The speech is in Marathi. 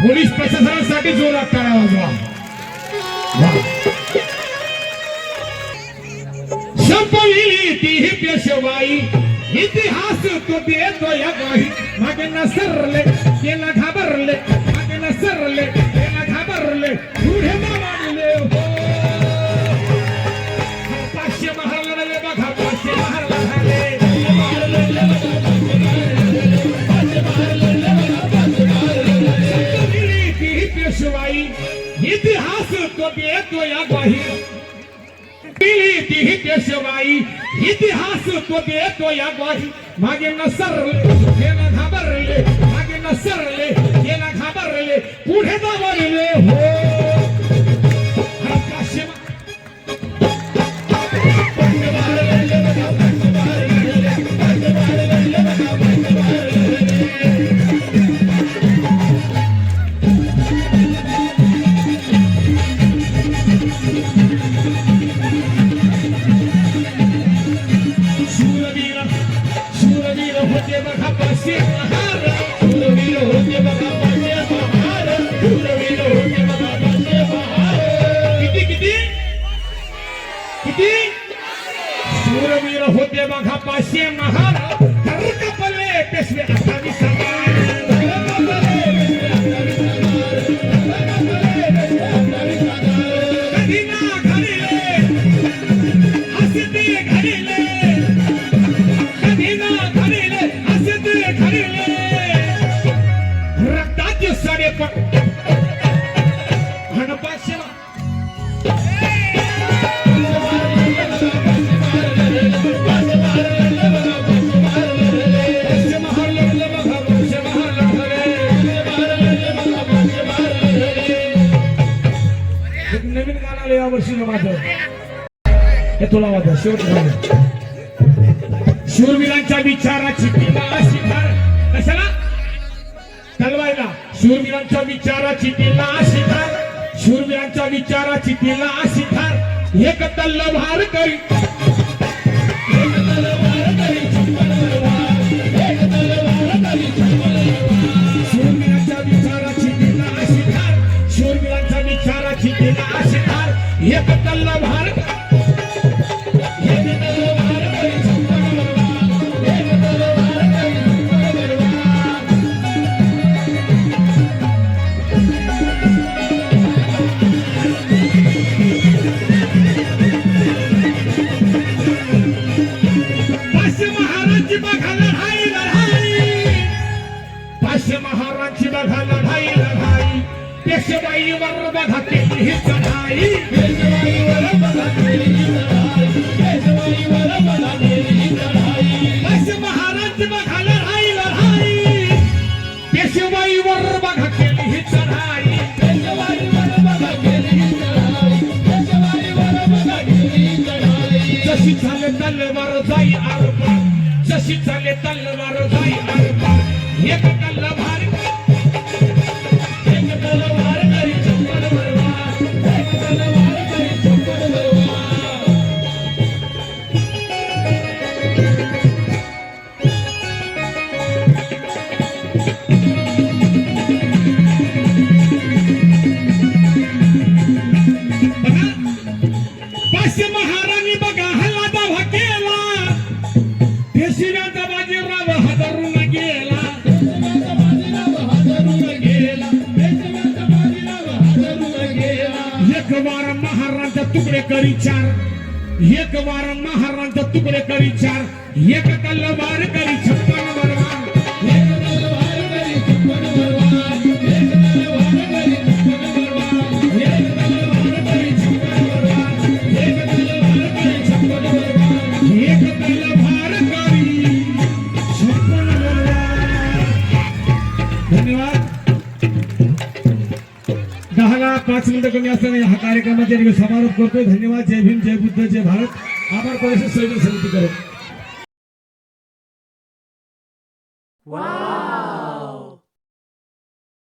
पोलीस प्रशासनासाठी जोरात टाळ्या वाजवा. संपविली ती पेशवाई इतिहास तो देतो या गाई. मागे नसरले गेला घाबरले, मागे नसरले गेला घाबरले, पुढे मारले हो. 500 महारले बघा, 500 महारला झाले. संपविली ती पेशवाई इतिहास तो देतो या गाई. ती पेशवाई इतिहास तो देतो या ग्वाही. मागे नसरले गेला घाबरले, मागे नसरले गेला घाबरले, पुढे दाबरले हो. शूरवीर होते बघा 500 महार. कपले पेशवे 28 कधी ना घडले असे ते घडले, कधी ना घडले असे ते घडले. रक्ताचे सडे पण 500 नवीन गाणं आलं या वर्षी माझं, हे तुला वाटतं शेवट झालं. शूरवीरांच्या विचाराची तिला शिखार. कशाला? तलवारीला. शूरवीरांच्या विचाराची तिला शिखार, शूरवीरांच्या विचाराची तिला शिखार. एक तलवार करी, एक तलवार करी चंपलवार, एक तलवार करी चंपलवार. शूरवीरांच्या विचाराची तिला शिखार, शूरवीरांच्या विचाराची तिला शिखार. एक तलवार, एक तलवार करी चंपलवार, एक तलवार करी चंपलवार. महाराजांची बघा लढाई लढाई, 500 महाराजांची बघा लढाई लढाई. पेशवाईवर बघा केली ही चढाई, पेशवाईवर बघा केली ही चढाई, पेशवाईवर बघा केली ही चढाई. 500 महाराजांची बघा लढाई लढाई, पेशवाईवर बघा केली ही चढाई, पेशवाईवर बघा केली ही चढाई, पेशवाईवर बघा केली ही चढाई. जशी झाले तलवार जाई आरपार, जशी झाले तलवार जाई आरपार. एक तलवार, एक तलवार करी चंपलवार, एक तलवार करी चंपलवार. बघा 500 महाराणी बघा हल्ला दावा केला. पेशव्याचा बाजीराव हादरून गेला, पेशव्याचा बाजीराव हादरून गेला, पेशव्याचा बाजीराव हादरून गेला. एक वार महाराज तुकडे करी चार, एक वार महाराज तुकडे करी चार. एक तलवार करी 56 बरवार, एक तलवार करी 56 बरवार, एक तलवार करी 56 बरवार, एक तलवार करी 56 बरवार, एक तलवार करी 56 बरवार, एक तलवार करी 56 बरवार. धन्यवाद. 10ला 5 मिनिटं कमी असताना हा कार्यक्रमाचा समारोप करतोय. धन्यवाद. जय भीम, जय बुद्ध, जय भारत. आभार प्रदर्शन समिती करत.